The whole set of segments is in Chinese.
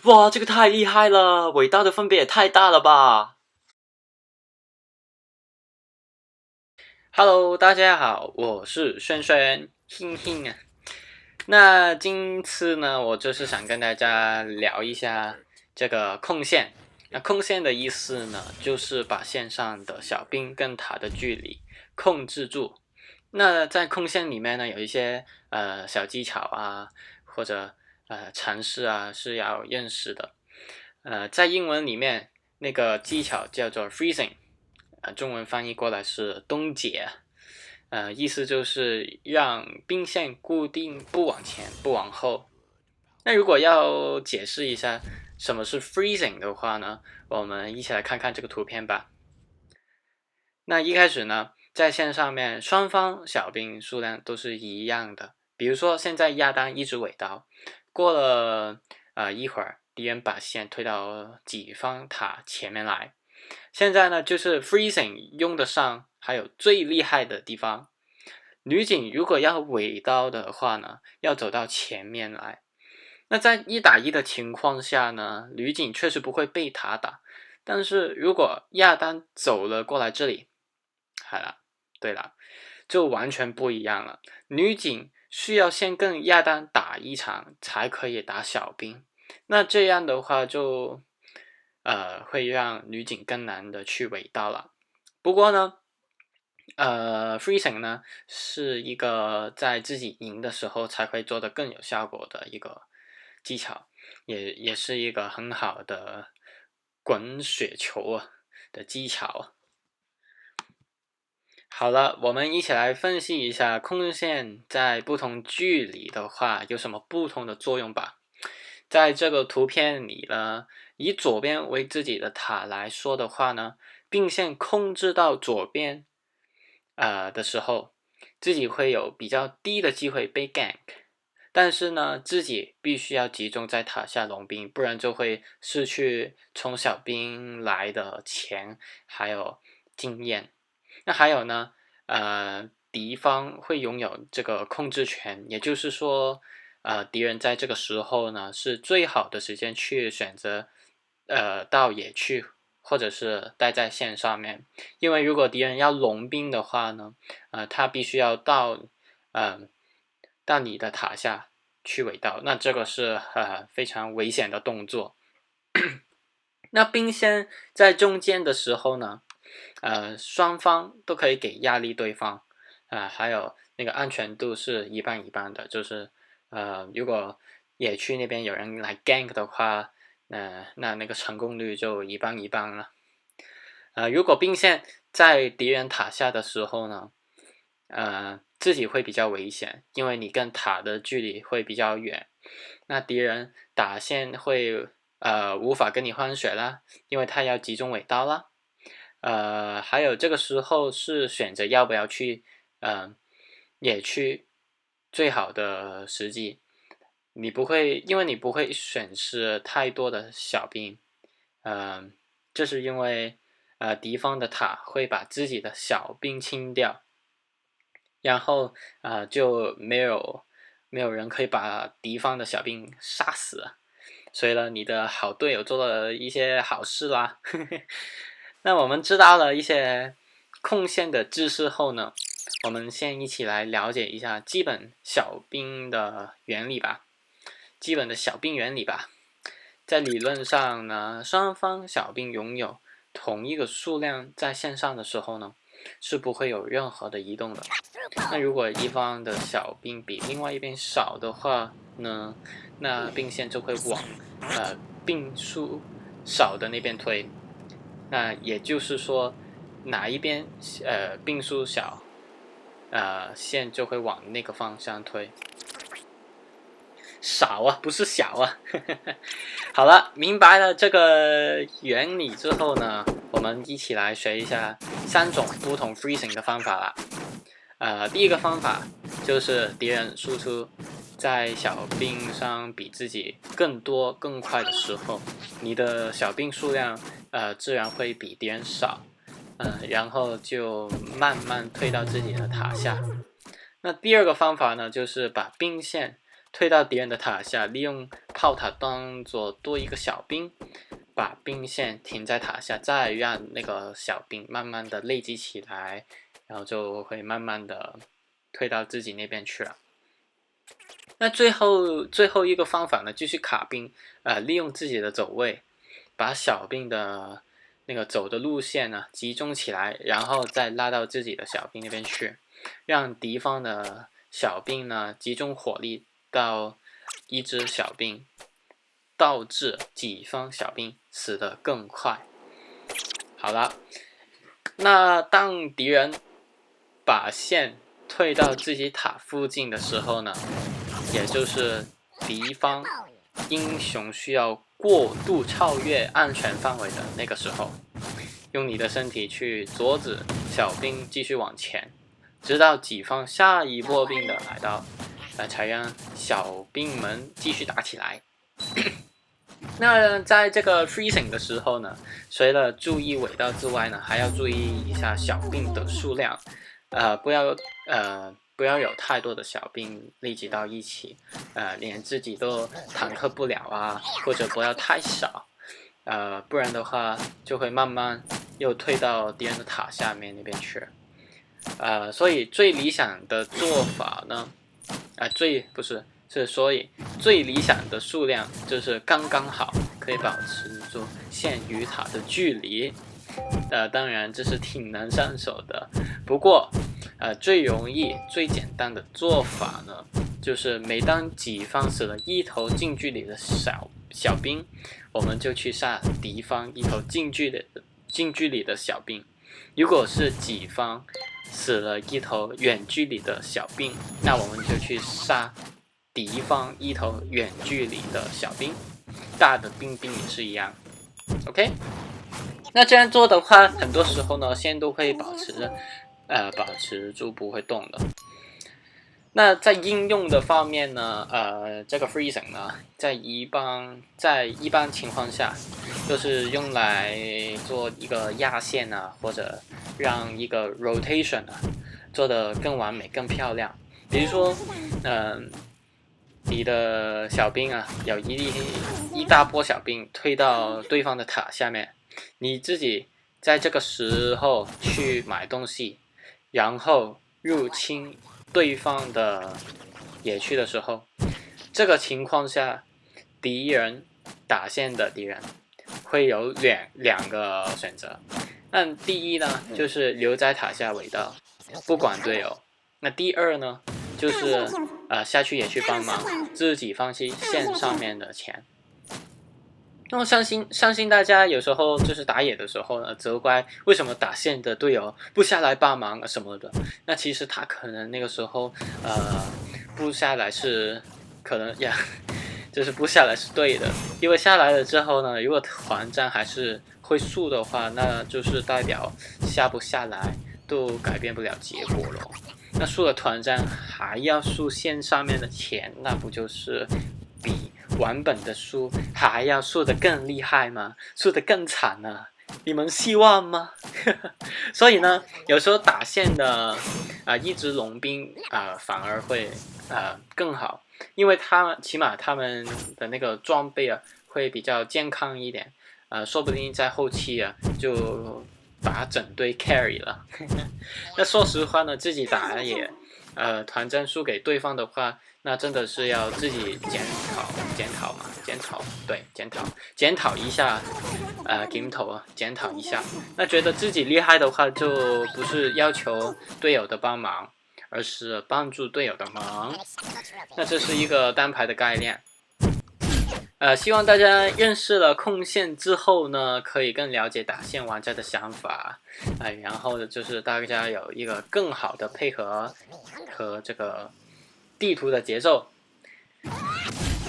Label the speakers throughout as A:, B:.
A: 哇，这个太厉害了，伟大的分别也太大了吧。Hello，大家好，我是轩轩，哼哼啊。那今次呢，我就是想跟大家聊一下这个控线。那控线的意思呢，就是把线上的小兵跟塔的距离控制住。那在控线里面呢，有一些小技巧啊，或者常识啊是要认识的。在英文里面那个技巧叫做 freezing，中文翻译过来是冻结。意思就是让兵线固定，不往前不往后。那如果要解释一下什么是 freezing 的话呢，我们一起来看看这个图片吧。那一开始呢，在线上面双方小兵数量都是一样的，比如说现在亚当一直尾刀，过了一会儿，敌人把线推到己方塔前面来。现在呢，就是 freezing 用得上，还有最厉害的地方。女警如果要尾刀的话呢，要走到前面来。那在1打1的情况下呢，女警确实不会被塔打，但是如果亚当走了过来这里，好了，对了，就完全不一样了。女警需要先跟亚当打一场才可以打小兵，那这样的话就会让女警更难的去尾刀了。不过呢freezing 呢是一个在自己赢的时候才会做得更有效果的一个技巧，也是一个很好的滚雪球的技巧。好了，我们一起来分析一下控线在不同距离的话有什么不同的作用吧。在这个图片里呢，以左边为自己的塔来说的话呢，并线控制到左边的时候，自己会有比较低的机会被 gank， 但是呢，自己必须要集中在塔下龙兵，不然就会失去冲小兵来的钱还有经验。那还有呢，敌方会拥有这个控制权，也就是说，敌人在这个时候呢是最好的时间去选择，到野区或者是待在线上面，因为如果敌人要龙兵的话呢，他必须要到你的塔下去尾刀，那这个是非常危险的动作。那兵线在中间的时候呢，双方都可以给压力对方，还有那个安全度是一半一半的，就是如果野区那边有人来 gank 的话，那个成功率就一半一半了。如果兵线在敌人塔下的时候呢，自己会比较危险，因为你跟塔的距离会比较远，那敌人打线会无法跟你换血啦，因为他要集中尾刀啦。还有这个时候是选择要不要去野区最好的时机，因为你不会损失太多的小兵，这是因为敌方的塔会把自己的小兵清掉，然后就没有人可以把敌方的小兵杀死，所以呢，你的好队友做了一些好事啦。那我们知道了一些控线的知识后呢，我们先一起来了解一下基本小兵的原理吧。基本的小兵原理吧，在理论上呢，双方小兵拥有同一个数量在线上的时候呢，是不会有任何的移动的。那如果一方的小兵比另外一边少的话呢，那兵线就会往兵数少的那边推。那也就是说，哪一边兵数小，线就会往那个方向推。少啊，不是小啊。好了，明白了这个原理之后呢，我们一起来学一下3种不同 freezing 的方法啦。第一个方法就是敌人输出在小兵上比自己更多更快的时候，你的小兵数量自然会比敌人少，然后就慢慢退到自己的塔下。那第二个方法呢，就是把兵线退到敌人的塔下，利用炮塔当做多一个小兵，把兵线停在塔下，再让那个小兵慢慢的累积起来，然后就会慢慢的退到自己那边去了。那最后一个方法呢，就是卡兵，利用自己的走位，把小兵的那个走的路线呢集中起来，然后再拉到自己的小兵那边去，让敌方的小兵呢集中火力到一支小兵，导致己方小兵死得更快。好了，那当敌人把线退到自己塔附近的时候呢，也就是敌方英雄需要过度超越安全范围的那个时候，用你的身体去阻止小兵继续往前，直到己方下一波兵的来到，才让小兵们继续打起来。那在这个 freezing 的时候呢，除了注意尾道之外呢，还要注意一下小兵的数量，不要有太多的小兵立即到一起，连自己都坦克不了啊，或者不要太少，不然的话就会慢慢又退到敌人的塔下面那边去。所以最理想的做法呢，所以最理想的数量就是刚刚好可以保持住线与塔的距离。当然这是挺难上手的，不过最容易最简单的做法呢，就是每当己方死了一头近距离的小兵，我们就去杀敌方一头近距离的小兵。如果是己方死了一头远距离的小兵，那我们就去杀敌方一头远距离的小兵，大的兵也是一样。 OK， 那这样做的话，很多时候呢线都会保持住不会动的。那在应用的方面呢，这个 freezing 呢，在一般情况下，就是用来做一个压线啊，或者让一个 rotation 啊做得更完美、更漂亮。比如说，你的小兵啊，有一大波小兵推到对方的塔下面，你自己在这个时候去买东西，然后入侵对方的野区的时候，这个情况下，打线的敌人会有两个选择。那第一呢，就是留在塔下尾道，不管队友。那第二呢，就是下去野区帮忙，自己放弃线上面的钱。那么相信大家有时候就是打野的时候呢，责怪为什么打线的队友不下来帮忙什么的。那其实他可能那个时候不下来是可能就是不下来是对的，因为下来了之后呢，如果团战还是会输的话，那就是代表下不下来都改变不了结果了。那输了团战还要输线上面的钱，那不就是比玩本的输还要输得更厉害吗？输得更惨呢？你们希望吗？所以呢，有时候打线的一支龙兵反而会更好，因为起码他们的那个装备会比较健康一点，说不定在后期就把整队 carry 了。那说实话呢，自己打也团战输给对方的话，那真的是要自己检讨一下，检讨一下。那觉得自己厉害的话，就不是要求队友的帮忙，而是帮助队友的忙。那这是一个单排的概念。希望大家认识了控线之后呢，可以更了解打线玩家的想法，然后就是大家有一个更好的配合和这个地图的节奏。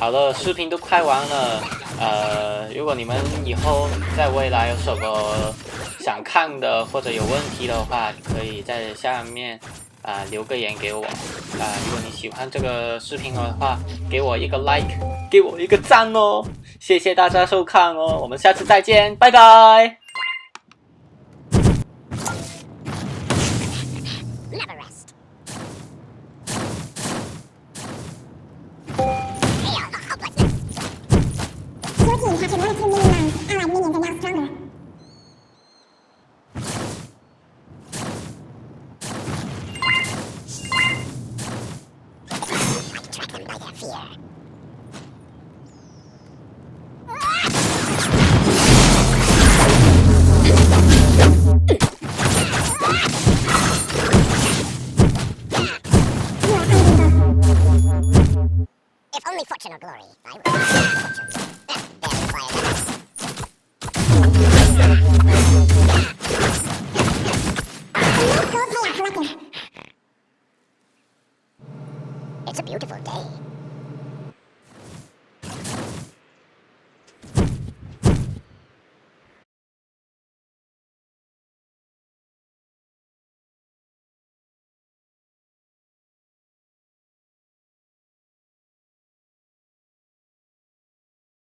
A: 好了，视频都快完了，如果你们以后在未来有什么想看的或者有问题的话，可以在下面留个言给我。如果你喜欢这个视频的话，给我一个 like， 给我一个赞哦！谢谢大家收看哦，我们下次再见，拜拜。Never rest.
B: has relatively many months, unlike minions and now stronger.